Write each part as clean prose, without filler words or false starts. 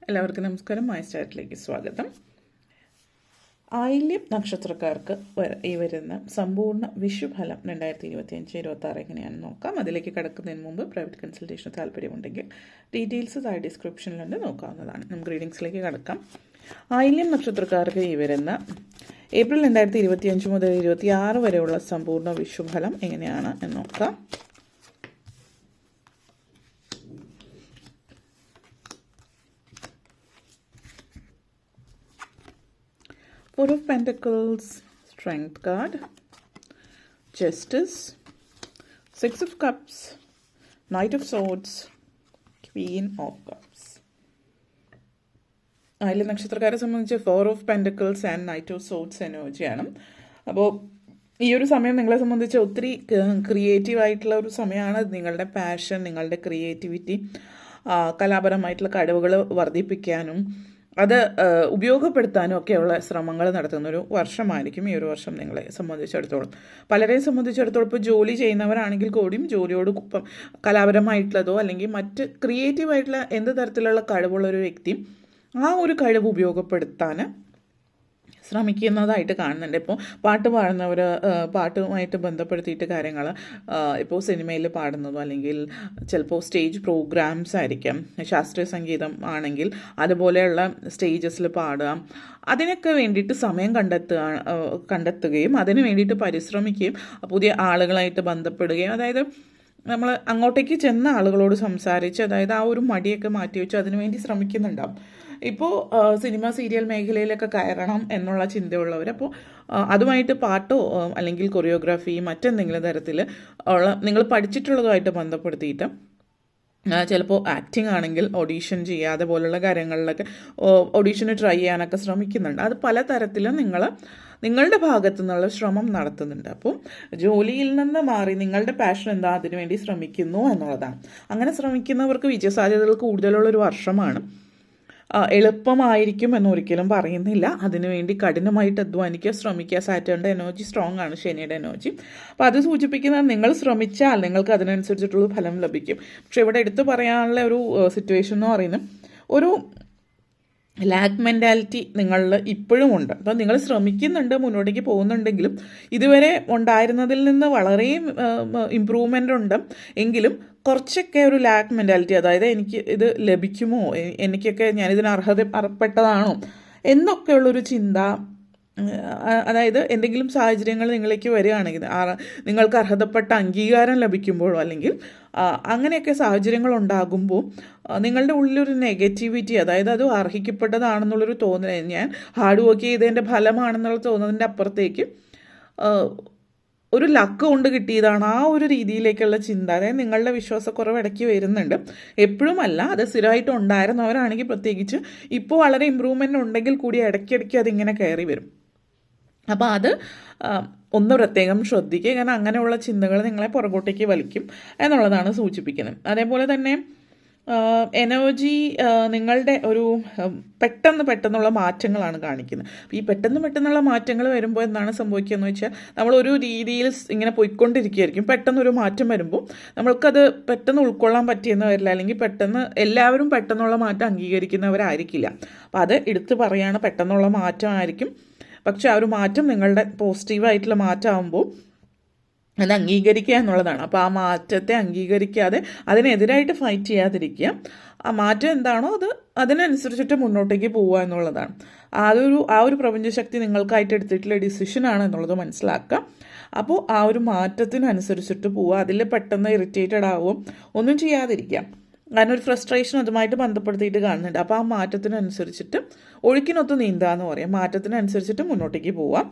എല്ലാവർക്കും നമസ്കാരം. മൈ സ്റ്റാറ്റിലേക്ക് സ്വാഗതം. ആയില്യം നക്ഷത്രക്കാർക്ക് ഈ വരുന്ന സമ്പൂർണ്ണ വിഷുഫലം 2025-26 എങ്ങനെയാണെന്ന് നോക്കാം. അതിലേക്ക് കടക്കുന്നതിന് മുമ്പ് പ്രൈവറ്റ് കൺസൾട്ടേഷന് താല്പര്യമുണ്ടെങ്കിൽ ഡീറ്റെയിൽസ് താഴെ ഡിസ്ക്രിപ്ഷനിലുണ്ട്, നോക്കാവുന്നതാണ്. നമുക്ക് റീഡിങ്സിലേക്ക് കടക്കാം. ആയില്യം നക്ഷത്രക്കാർക്ക് ഈ വരുന്ന ഏപ്രിൽ 2025 മുതൽ 26 വരെയുള്ള സമ്പൂർണ്ണ വിഷുഫലം എങ്ങനെയാണ് എന്ന് നോക്കാം. Four of Pentacles, Strength card, Justice, Six of Cups, Knight of Swords, Queen of Cups. അതിൽ നക്ഷത്രക്കാരെ സംബന്ധിച്ച് four of pentacles and knight of swords എനർജിയാണ്. അപ്പോൾ ഈ ഒരു സമയം നിങ്ങളെ സംബന്ധിച്ച് ഒത്തിരി ക്രിയേറ്റീവായിട്ടുള്ള ഒരു സമയമാണ്. നിങ്ങളുടെ പാഷൻ, നിങ്ങളുടെ ക്രിയേറ്റിവിറ്റി, കലാപരമായിട്ടുള്ള കഴിവുകൾ വർദ്ധിപ്പിക്കാനും അത് ഉപയോഗപ്പെടുത്താനും ഒക്കെയുള്ള ശ്രമങ്ങൾ നടത്തുന്നൊരു വർഷമായിരിക്കും ഈ ഒരു വർഷം നിങ്ങളെ സംബന്ധിച്ചിടത്തോളം. പലരെയും സംബന്ധിച്ചിടത്തോളം ഇപ്പോൾ ജോലി ചെയ്യുന്നവരാണെങ്കിൽ കൂടിയും ജോലിയോടൊപ്പം കലാപരമായിട്ടുള്ളതോ അല്ലെങ്കിൽ മറ്റ് ക്രിയേറ്റീവായിട്ടുള്ള എന്ത് തരത്തിലുള്ള കഴിവുള്ളൊരു വ്യക്തിയും ആ ഒരു കഴിവ് ഉപയോഗപ്പെടുത്താൻ ശ്രമിക്കുന്നതായിട്ട് കാണുന്നുണ്ട്. ഇപ്പോൾ പാട്ട് പാടുന്നവർ പാട്ടുമായിട്ട് ബന്ധപ്പെടുത്തിയിട്ട് കാര്യങ്ങൾ ഇപ്പോൾ സിനിമയിൽ പാടുന്നതോ അല്ലെങ്കിൽ ചിലപ്പോൾ സ്റ്റേജ് പ്രോഗ്രാംസ് ആയിരിക്കാം, ശാസ്ത്രീയ സംഗീതം ആണെങ്കിൽ അതുപോലെയുള്ള സ്റ്റേജസിൽ പാടുക, അതിനൊക്കെ വേണ്ടിയിട്ട് സമയം കണ്ടെത്തുകയും അതിന് വേണ്ടിയിട്ട് പരിശ്രമിക്കുകയും പുതിയ ആളുകളായിട്ട് ബന്ധപ്പെടുകയും, അതായത് നമ്മൾ അങ്ങോട്ടേക്ക് ചെന്ന ആളുകളോട് സംസാരിച്ച്, അതായത് ആ ഒരു മടിയൊക്കെ മാറ്റി വെച്ച് അതിനുവേണ്ടി ശ്രമിക്കുന്നുണ്ടാവും. ഇപ്പോൾ സിനിമ സീരിയൽ മേഖലയിലൊക്കെ കയറണം എന്നുള്ള ചിന്തയുള്ളവർ അപ്പോൾ അതുമായിട്ട് പാട്ടോ അല്ലെങ്കിൽ കൊറിയോഗ്രാഫി മറ്റെന്തെങ്കിലും തരത്തിൽ ഉള്ള നിങ്ങൾ പഠിച്ചിട്ടുള്ളതുമായിട്ട് ബന്ധപ്പെടുത്തിയിട്ട് ചിലപ്പോൾ ആക്ടിങ് ആണെങ്കിൽ ഓഡീഷൻ ചെയ്യുക, അതുപോലുള്ള കാര്യങ്ങളിലൊക്കെ ഓഡീഷന് ട്രൈ ചെയ്യാനൊക്കെ ശ്രമിക്കുന്നുണ്ട്. അത് പലതരത്തിലും നിങ്ങളുടെ ഭാഗത്തു നിന്നുള്ള ശ്രമം നടത്തുന്നുണ്ട്. അപ്പോൾ ജോലിയിൽ നിന്ന് മാറി നിങ്ങളുടെ പാഷൻ എന്താ അതിനുവേണ്ടി ശ്രമിക്കുന്നു എന്നുള്ളതാണ്. അങ്ങനെ ശ്രമിക്കുന്നവർക്ക് വിജയസാധ്യതകൾ കൂടുതലുള്ളൊരു വർഷമാണ്. എളുപ്പമായിരിക്കും എന്നൊരിക്കലും പറയുന്നില്ല. അതിനുവേണ്ടി കഠിനമായിട്ട് അധ്വാനിക്കുക, ശ്രമിക്കുക. സാറ്റേണിൻ്റെ എനർജി സ്ട്രോങ് ആണ്, ശനിയുടെ എനർജി. അപ്പോൾ അത് സൂചിപ്പിക്കുന്നത് നിങ്ങൾ ശ്രമിച്ചാൽ നിങ്ങൾക്ക് അതിനനുസരിച്ചിട്ടുള്ള ഫലം ലഭിക്കും. പക്ഷെ ഇവിടെ എടുത്തു പറയാനുള്ള ഒരു സിറ്റുവേഷൻ എന്ന് പറയുന്നത് ഒരു ലാക്ക് മെൻറ്റാലിറ്റി നിങ്ങളിൽ ഇപ്പോഴും ഉണ്ട്. അപ്പോൾ നിങ്ങൾ ശ്രമിക്കുന്നുണ്ട്, മുന്നോട്ടേക്ക് പോകുന്നുണ്ടെങ്കിലും ഇതുവരെ ഉണ്ടായിരുന്നതിൽ നിന്ന് വളരെ ഇമ്പ്രൂവ്മെൻ്റ് ഉണ്ട്. എങ്കിലും കുറച്ചൊക്കെ ഒരു ലാക്ക് മെൻറ്റാലിറ്റി, അതായത് എനിക്ക് ഇത് ലഭിക്കുമോ, എനിക്കൊക്കെ ഞാനിതിന് അർഹപ്പെട്ടതാണോ എന്നൊക്കെയുള്ളൊരു ചിന്ത, അതായത് എന്തെങ്കിലും സാഹചര്യങ്ങൾ നിങ്ങളിലേക്ക് വരികയാണെങ്കിൽ നിങ്ങൾക്ക് അർഹതപ്പെട്ട അംഗീകാരം ലഭിക്കുമ്പോഴോ അല്ലെങ്കിൽ അങ്ങനെയൊക്കെ സാഹചര്യങ്ങൾ ഉണ്ടാകുമ്പോൾ നിങ്ങളുടെ ഉള്ളിലൊരു നെഗറ്റിവിറ്റി, അതായത് അത് അർഹിക്കപ്പെട്ടതാണെന്നുള്ളൊരു തോന്നൽ, ഞാൻ ഹാർഡ് വർക്ക് ചെയ്തതിൻ്റെ ഫലമാണെന്നുള്ള തോന്നുന്നതിൻ്റെ അപ്പുറത്തേക്ക് ഒരു ലക്ക് കൊണ്ട് കിട്ടിയതാണ്, ആ ഒരു രീതിയിലേക്കുള്ള ചിന്ത, അതായത് നിങ്ങളുടെ വിശ്വാസക്കുറവ് ഇടയ്ക്ക് വരുന്നുണ്ട്. എപ്പോഴുമല്ല, അത് സ്ഥിരമായിട്ട് ഉണ്ടായിരുന്നവരാണെങ്കിൽ പ്രത്യേകിച്ച് ഇപ്പോൾ വളരെ ഇമ്പ്രൂവ്മെൻ്റ് ഉണ്ടെങ്കിൽ കൂടി ഇടയ്ക്കിടയ്ക്ക് അതിങ്ങനെ കയറി വരും. അപ്പോൾ അത് ഒന്ന് പ്രത്യേകം ശ്രദ്ധിക്കുക, കാരണം അങ്ങനെയുള്ള ചിന്തകൾ നിങ്ങളെ പുറകോട്ടേക്ക് വലിക്കും എന്നുള്ളതാണ് സൂചിപ്പിക്കുന്നത്. അതേപോലെ തന്നെ എനർജി നിങ്ങളുടെ ഒരു പെട്ടെന്നുള്ള മാറ്റങ്ങളാണ് കാണിക്കുന്നത്. അപ്പോൾ ഈ പെട്ടെന്നുള്ള മാറ്റങ്ങൾ വരുമ്പോൾ എന്താണ് സംഭവിക്കുകയെന്ന് വെച്ചാൽ നമ്മളൊരു രീതിയിൽ ഇങ്ങനെ പോയിക്കൊണ്ടിരിക്കുകയായിരിക്കും. പെട്ടെന്നൊരു മാറ്റം വരുമ്പോൾ നമ്മൾക്കത് പെട്ടെന്ന് ഉൾക്കൊള്ളാൻ പറ്റിയെന്ന് വരില്ല, അല്ലെങ്കിൽ പെട്ടെന്ന് എല്ലാവരും പെട്ടെന്നുള്ള മാറ്റം അംഗീകരിക്കുന്നവരായിരിക്കില്ല. അപ്പോൾ അത് എടുത്തു പറയാണ്, പെട്ടെന്നുള്ള മാറ്റമായിരിക്കും. പക്ഷെ ആ ഒരു മാറ്റം നിങ്ങളുടെ പോസിറ്റീവായിട്ടുള്ള മാറ്റമാകുമ്പോൾ അത് അംഗീകരിക്കുക എന്നുള്ളതാണ്. അപ്പോൾ ആ മാറ്റത്തെ അംഗീകരിക്കാതെ അതിനെതിരായിട്ട് ഫൈറ്റ് ചെയ്യാതിരിക്കുക. ആ മാറ്റം എന്താണോ അതിനനുസരിച്ചിട്ട് മുന്നോട്ടേക്ക് പോവുക എന്നുള്ളതാണ്. ആ ഒരു പ്രപഞ്ചശക്തി നിങ്ങൾക്കായിട്ട് എടുത്തിട്ടുള്ള ഡിസിഷനാണ് എന്നുള്ളത് മനസ്സിലാക്കുക. അപ്പോൾ ആ ഒരു മാറ്റത്തിനനുസരിച്ചിട്ട് പോവുക. അതിൽ പെട്ടെന്ന് ഇറിറ്റേറ്റഡ് ആവുകയും ഒന്നും ചെയ്യാതിരിക്കുക. കാരണം ഒരു ഫ്രസ്ട്രേഷൻ അതുമായിട്ട് ബന്ധപ്പെടുത്തിയിട്ട് കാണുന്നുണ്ട്. അപ്പോൾ ആ മാറ്റത്തിനനുസരിച്ചിട്ട് ഒഴുക്കിനൊത്ത് നീന്തുക എന്ന് പറയാം. മാറ്റത്തിനനുസരിച്ചിട്ട് മുന്നോട്ടേക്ക് പോവാം.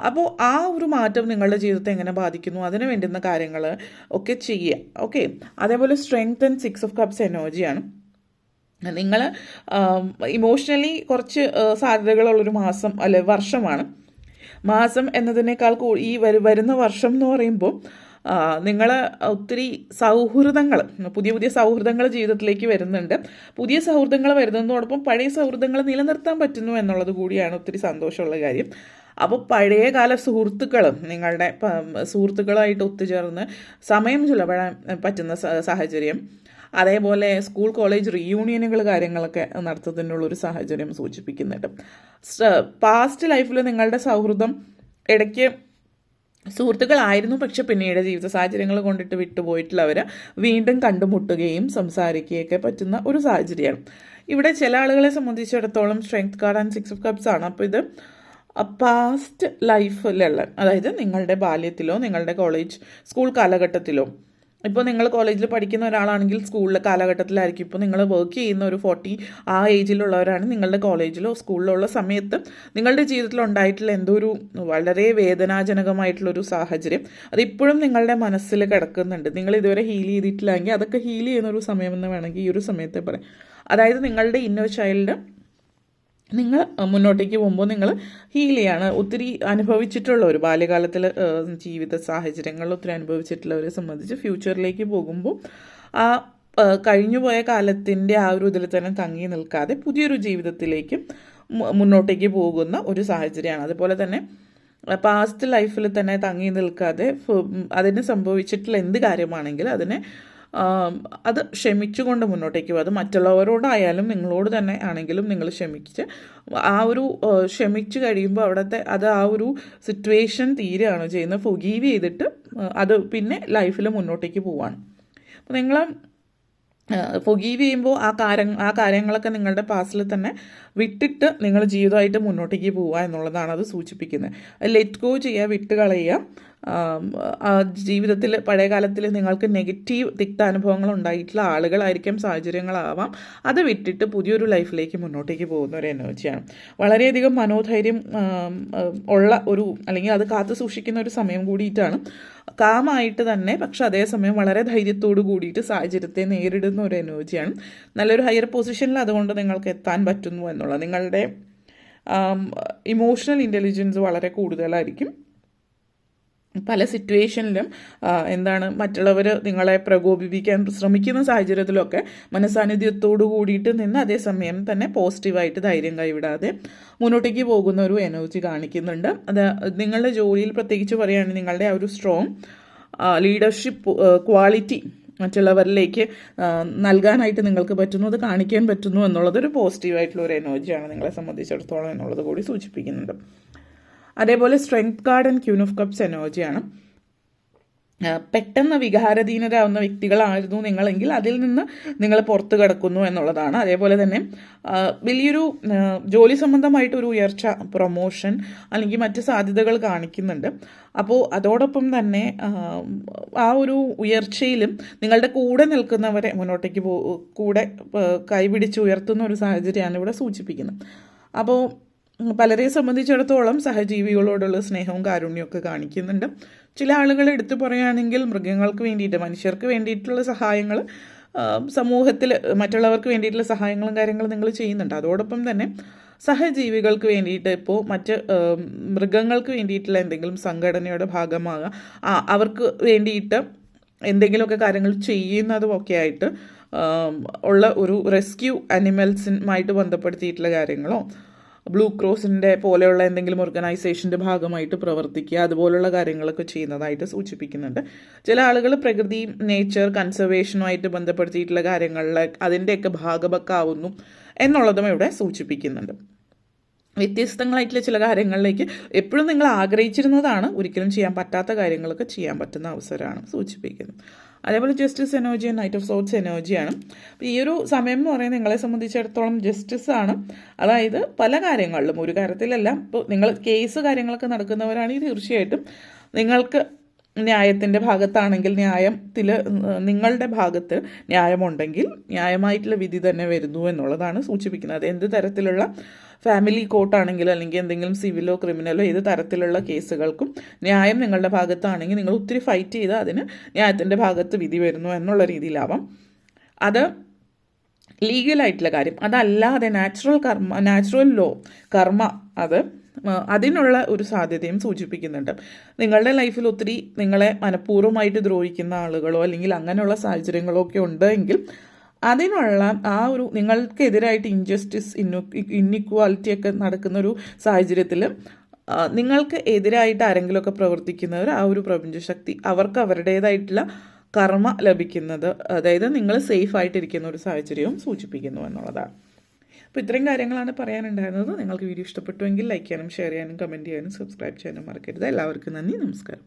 അപ്പോൾ ആ ഒരു മാറ്റം നിങ്ങളുടെ ജീവിതത്തെ എങ്ങനെ ബാധിക്കുന്നു, അതിന് വേണ്ടുന്ന കാര്യങ്ങൾ ഒക്കെ ചെയ്യുക. ഓക്കെ. അതേപോലെ strength and six of cups എനർജിയാണ്. നിങ്ങൾ ഇമോഷണലി കുറച്ച് സാധ്യതകളുള്ളൊരു വർഷമാണ്. മാസം എന്നതിനേക്കാൾ ഈ വരുന്ന വർഷം എന്ന് പറയുമ്പോൾ നിങ്ങൾ ഒത്തിരി സൗഹൃദങ്ങൾ, പുതിയ സൗഹൃദങ്ങൾ ജീവിതത്തിലേക്ക് വരുന്നുണ്ട്. പുതിയ സൗഹൃദങ്ങൾ വരുന്നതോടൊപ്പം പഴയ സൗഹൃദങ്ങൾ നിലനിർത്താൻ പറ്റുന്നു എന്നുള്ളത് കൂടിയാണ് ഒത്തിരി സന്തോഷമുള്ള കാര്യം. അപ്പോൾ പഴയകാല സുഹൃത്തുക്കളും നിങ്ങളുടെ സുഹൃത്തുക്കളായിട്ട് ഒത്തുചേർന്ന് സമയം ചിലവിടാൻ പറ്റുന്ന സാഹചര്യം, അതേപോലെ സ്കൂൾ കോളേജ് റീയൂണിയനുകൾ കാര്യങ്ങളൊക്കെ നടത്തുന്നതിനുള്ളൊരു സാഹചര്യം സൂചിപ്പിക്കുന്നുണ്ട്. പാസ്റ്റ് ലൈഫിൽ നിങ്ങളുടെ സൗഹൃദം ഇടയ്ക്ക് സുഹൃത്തുക്കളായിരുന്നു, പക്ഷെ പിന്നീട് ജീവിത സാഹചര്യങ്ങൾ കൊണ്ടിട്ട് വിട്ടുപോയിട്ടുള്ളവർ വീണ്ടും കണ്ടുമുട്ടുകയും സംസാരിക്കുകയൊക്കെ പറ്റുന്ന ഒരു സാഹചര്യമാണ്. ഇവിടെ ചില ആളുകളെ സംബന്ധിച്ചിടത്തോളം strength card and 6 of cups ആണ്. അപ്പോൾ ഇത് പാസ്റ്റ് ലൈഫിലുള്ള, അതായത് നിങ്ങളുടെ ബാല്യത്തിലോ നിങ്ങളുടെ കോളേജ് സ്കൂൾ കാലഘട്ടത്തിലോ, ഇപ്പോൾ നിങ്ങൾ കോളേജിൽ പഠിക്കുന്ന ഒരാളാണെങ്കിൽ സ്കൂളിലെ കാലഘട്ടത്തിലായിരിക്കും. ഇപ്പോൾ നിങ്ങൾ വർക്ക് ചെയ്യുന്ന ഒരു 40 ആ ഏജിലുള്ളവരാണ്. നിങ്ങളുടെ കോളേജിലോ സ്കൂളിലോ ഉള്ള സമയത്ത് നിങ്ങളുടെ ജീവിതത്തിൽ ഉണ്ടായിട്ടുള്ള എന്തോ ഒരു വളരെ വേദനാജനകമായിട്ടുള്ളൊരു സാഹചര്യം അതിപ്പോഴും നിങ്ങളുടെ മനസ്സിൽ കിടക്കുന്നുണ്ട്. നിങ്ങൾ ഇതുവരെ ഹീൽ ചെയ്തിട്ടില്ലെങ്കിൽ അതൊക്കെ ഹീൽ ചെയ്യുന്നൊരു സമയമെന്ന് വേണമെങ്കിൽ ഈ ഒരു സമയത്തെ പറയാം. അതായത് നിങ്ങളുടെ ഇന്നർ ചൈൽഡ് നിങ്ങൾ മുന്നോട്ടേക്ക് പോകുമ്പോൾ നിങ്ങൾ ഹീൽ ചെയ്യാണ്. ഒത്തിരി അനുഭവിച്ചിട്ടുള്ള ഒരു ബാല്യകാലത്തിൽ ജീവിത സാഹചര്യങ്ങളിൽ ഒത്തിരി അനുഭവിച്ചിട്ടുള്ളവരെ സംബന്ധിച്ച് ഫ്യൂച്ചറിലേക്ക് പോകുമ്പോൾ ആ കഴിഞ്ഞുപോയ കാലത്തിൻ്റെ ആ ഒരു ഇതിൽ തന്നെ തങ്ങി നിൽക്കാതെ പുതിയൊരു ജീവിതത്തിലേക്ക് മുന്നോട്ടേക്ക് പോകുന്ന ഒരു സാഹചര്യമാണ്. അതുപോലെ തന്നെ പാസ്റ്റ് ലൈഫിൽ തന്നെ തങ്ങി നിൽക്കാതെ അതിന് സംഭവിച്ചിട്ടുള്ള എന്ത് കാര്യമാണെങ്കിലും അതിനെ അത് ക്ഷമിച്ചുകൊണ്ട് മുന്നോട്ടേക്ക് പോകും. അത് മറ്റുള്ളവരോടായാലും നിങ്ങളോട് തന്നെ ആണെങ്കിലും നിങ്ങൾ ക്ഷമിച്ച് ആ ഒരു ക്ഷമിച്ച് കഴിയുമ്പോൾ അവിടുത്തെ അത് ആ ഒരു സിറ്റുവേഷൻ തീരുകയാണ് ചെയ്യുന്നത്. ഫൊഗീവ് ചെയ്തിട്ട് അത് പിന്നെ ലൈഫിൽ മുന്നോട്ടേക്ക് പോവാണ്. അപ്പോൾ നിങ്ങൾ ഫൊഗീവ് ചെയ്യുമ്പോൾ ആ കാര്യങ്ങളൊക്കെ നിങ്ങളുടെ പാസ്റ്റിൽ തന്നെ വിട്ടിട്ട് നിങ്ങൾ ജീവിതമായിട്ട് മുന്നോട്ടേക്ക് പോവുക എന്നുള്ളതാണ് അത് സൂചിപ്പിക്കുന്നത്. ലെറ്റ് ഗോ ചെയ്യുക, വിട്ട് കളയുക. ജീവിതത്തിൽ പഴയ കാലത്തിൽ നിങ്ങൾക്ക് നെഗറ്റീവ് തിക്താനുഭവങ്ങൾ ഉണ്ടായിട്ടുള്ള ആളുകളായിരിക്കും, സാഹചര്യങ്ങളാവാം. അത് വിട്ടിട്ട് പുതിയൊരു ലൈഫിലേക്ക് മുന്നോട്ടേക്ക് പോകുന്ന ഒരു എനർജിയാണ്. വളരെയധികം മനോധൈര്യം ഉള്ള ഒരു, അല്ലെങ്കിൽ അത് കാത്തു സൂക്ഷിക്കുന്ന ഒരു സമയം കൂടിയിട്ടാണ്. കാമായിട്ട് തന്നെ, പക്ഷെ അതേസമയം വളരെ ധൈര്യത്തോട് കൂടിയിട്ട് സാഹചര്യത്തെ നേരിടുന്ന ഒരു എനർജിയാണ്. നല്ലൊരു ഹയർ പൊസിഷനിൽ അതുകൊണ്ട് നിങ്ങൾക്ക് എത്താൻ പറ്റുന്നു എന്നുള്ള നിങ്ങളുടെ ഇമോഷണൽ ഇൻ്റലിജൻസ് വളരെ കൂടുതലായിരിക്കും. പല സിറ്റുവേഷനിലും മറ്റുള്ളവർ നിങ്ങളെ പ്രകോപിപ്പിക്കാൻ ശ്രമിക്കുന്ന സാഹചര്യത്തിലൊക്കെ മനസാന്നിധ്യത്തോടു കൂടിയിട്ട് നിന്ന് അതേസമയം തന്നെ പോസിറ്റീവായിട്ട് ധൈര്യം കൈവിടാതെ മുന്നോട്ടേക്ക് പോകുന്ന ഒരു എനർജി കാണിക്കുന്നുണ്ട്. അത് നിങ്ങളുടെ ജോലിയിൽ പ്രത്യേകിച്ച് പറയുകയാണെങ്കിൽ നിങ്ങളുടെ ആ ഒരു സ്ട്രോങ് ലീഡർഷിപ്പ് ക്വാളിറ്റി മറ്റുള്ളവരിലേക്ക് നൽകാനായിട്ട് നിങ്ങൾക്ക് പറ്റുന്നു, അത് കാണിക്കാൻ പറ്റുന്നു എന്നുള്ളതൊരു പോസിറ്റീവായിട്ടുള്ള ഒരു എനർജിയാണ് നിങ്ങളെ സംബന്ധിച്ചിടത്തോളം എന്നുള്ളത് കൂടി സൂചിപ്പിക്കുന്നുണ്ട്. അതേപോലെ strength card and queen of cups എനർജിയാണ്. പെട്ടെന്ന് വികാരധീനരാകുന്ന വ്യക്തികളായിരുന്നു നിങ്ങളെങ്കിൽ അതിൽ നിന്ന് നിങ്ങൾ പുറത്ത് കിടക്കുന്നു എന്നുള്ളതാണ്. അതേപോലെ തന്നെ വലിയൊരു ജോലി സംബന്ധമായിട്ടൊരു ഉയർച്ച, പ്രൊമോഷൻ അല്ലെങ്കിൽ മറ്റ് സാധ്യതകൾ കാണിക്കുന്നുണ്ട്. അപ്പോൾ അതോടൊപ്പം തന്നെ ആ ഒരു ഉയർച്ചയിലും നിങ്ങളുടെ കൂടെ നിൽക്കുന്നവരെ മുന്നോട്ടേക്ക് കൂടെ കൈപിടിച്ച് ഉയർത്തുന്ന ഒരു സാഹചര്യമാണ് ഇവിടെ സൂചിപ്പിക്കുന്നത്. അപ്പോൾ പലരെ സംബന്ധിച്ചിടത്തോളം സഹജീവികളോടുള്ള സ്നേഹവും കാരുണ്യവും ഒക്കെ കാണിക്കുന്നുണ്ട്. ചില ആളുകൾ എടുത്തു പറയുകയാണെങ്കിൽ മൃഗങ്ങൾക്ക് വേണ്ടിയിട്ട്, മനുഷ്യർക്ക് വേണ്ടിയിട്ടുള്ള സഹായങ്ങൾ സമൂഹത്തിൽ മറ്റുള്ളവർക്ക് വേണ്ടിയിട്ടുള്ള സഹായങ്ങളും കാര്യങ്ങളും നിങ്ങൾ ചെയ്യുന്നുണ്ട്. അതോടൊപ്പം തന്നെ സഹജീവികൾക്ക് വേണ്ടിയിട്ട്, ഇപ്പോൾ മറ്റ് മൃഗങ്ങൾക്ക് വേണ്ടിയിട്ടുള്ള എന്തെങ്കിലും സംഘടനയുടെ ഭാഗമാകുക, അവർക്ക് വേണ്ടിയിട്ട് എന്തെങ്കിലുമൊക്കെ കാര്യങ്ങൾ ചെയ്യുന്നതുമൊക്കെ ആയിട്ട് ഉള്ള ഒരു റെസ്ക്യൂ അനിമൽസുമായിട്ട് ബന്ധപ്പെടുത്തിയിട്ടുള്ള കാര്യങ്ങളോ ബ്ലൂ ക്രോസിൻ്റെ പോലെയുള്ള എന്തെങ്കിലും ഓർഗനൈസേഷൻ്റെ ഭാഗമായിട്ട് പ്രവർത്തിക്കുക, അതുപോലുള്ള കാര്യങ്ങളൊക്കെ ചെയ്യുന്നതായിട്ട് സൂചിപ്പിക്കുന്നുണ്ട്. ചില ആളുകൾ പ്രകൃതി, നേച്ചർ കൺസർവേഷനുമായിട്ട് ബന്ധപ്പെടുത്തിയിട്ടുള്ള കാര്യങ്ങളിൽ അതിൻ്റെയൊക്കെ ഭാഗമൊക്കാവുന്നു എന്നുള്ളതും ഇവിടെ സൂചിപ്പിക്കുന്നുണ്ട്. വ്യത്യസ്തങ്ങളായിട്ടുള്ള ചില കാര്യങ്ങളിലേക്ക് എപ്പോഴും നിങ്ങൾ ആഗ്രഹിച്ചിരുന്നതാണ് ഒരിക്കലും ചെയ്യാൻ പറ്റാത്ത കാര്യങ്ങളൊക്കെ ചെയ്യാൻ പറ്റുന്ന അവസരമാണ് സൂചിപ്പിക്കുന്നത്. അതേപോലെ justice energy, night of swords എനർജിയാണ്. അപ്പോൾ ഈ ഒരു സമയം എന്ന് പറയുന്നത് നിങ്ങളെ സംബന്ധിച്ചിടത്തോളം ജസ്റ്റിസ് ആണ്. അതായത് പല കാര്യങ്ങളിലും, ഒരു കാര്യത്തിലല്ല, ഇപ്പോൾ നിങ്ങൾ കേസ് കാര്യങ്ങളൊക്കെ നടക്കുന്നവരാണെങ്കിൽ തീർച്ചയായിട്ടും നിങ്ങൾക്ക് ന്യായത്തിൻ്റെ ഭാഗത്താണെങ്കിൽ ന്യായത്തിൽ നിങ്ങളുടെ ഭാഗത്ത് ന്യായമുണ്ടെങ്കിൽ ന്യായമായിട്ടുള്ള വിധി തന്നെ വരുന്നു എന്നുള്ളതാണ് സൂചിപ്പിക്കുന്നത്. അത് എന്ത് തരത്തിലുള്ള ഫാമിലി കോർട്ടാണെങ്കിലും അല്ലെങ്കിൽ എന്തെങ്കിലും സിവിലോ ക്രിമിനലോ ഏത് തരത്തിലുള്ള കേസുകൾക്കും ന്യായം നിങ്ങളുടെ ഭാഗത്താണെങ്കിൽ നിങ്ങൾ ഒത്തിരി ഫൈറ്റ് ചെയ്ത് അതിന് ന്യായത്തിൻ്റെ ഭാഗത്ത് വിധി വരുന്നു എന്നുള്ള രീതിയിലാവാം. അത് ലീഗലായിട്ടുള്ള കാര്യം. അതല്ലാതെ നാച്ചുറൽ ലോ കർമ്മ അതിനുള്ള ഒരു സാധ്യതയും സൂചിപ്പിക്കുന്നുണ്ട്. നിങ്ങളുടെ ലൈഫിൽ ഒത്തിരി നിങ്ങളെ മനഃപൂർവ്വമായിട്ട് ദ്രോഹിക്കുന്ന ആളുകളോ അല്ലെങ്കിൽ അങ്ങനെയുള്ള സാഹചര്യങ്ങളോ ഒക്കെ ഉണ്ടെങ്കിൽ അതിനുള്ള ആ ഒരു നിങ്ങൾക്കെതിരായിട്ട് ഇൻജസ്റ്റിസ്, ഇന്നിക്വാലിറ്റി ഒക്കെ നടക്കുന്നൊരു സാഹചര്യത്തിൽ നിങ്ങൾക്ക് എതിരായിട്ട് ആരെങ്കിലുമൊക്കെ പ്രവർത്തിക്കുന്നവർ, ആ ഒരു പ്രപഞ്ചശക്തി അവർക്ക് അവരുടേതായിട്ടുള്ള കർമ്മ ലഭിക്കുന്നത്, അതായത് നിങ്ങൾ സേഫ് ആയിട്ടിരിക്കുന്ന ഒരു സാഹചര്യവും സൂചിപ്പിക്കുന്നു എന്നുള്ളതാണ്. അപ്പോൾ ഇത്രയും കാര്യങ്ങളാണ് പറയാനുണ്ടായിരുന്നത്. നിങ്ങൾക്ക് വീഡിയോ ഇഷ്ടപ്പെട്ടുവെങ്കിൽ ലൈക്ക് ചെയ്യാനും ഷെയർ ചെയ്യാനും കമൻറ്റ് ചെയ്യാനും സബ്സ്ക്രൈബ് ചെയ്യാനും മറക്കരുത്. എല്ലാവർക്കും നന്ദി, നമസ്കാരം.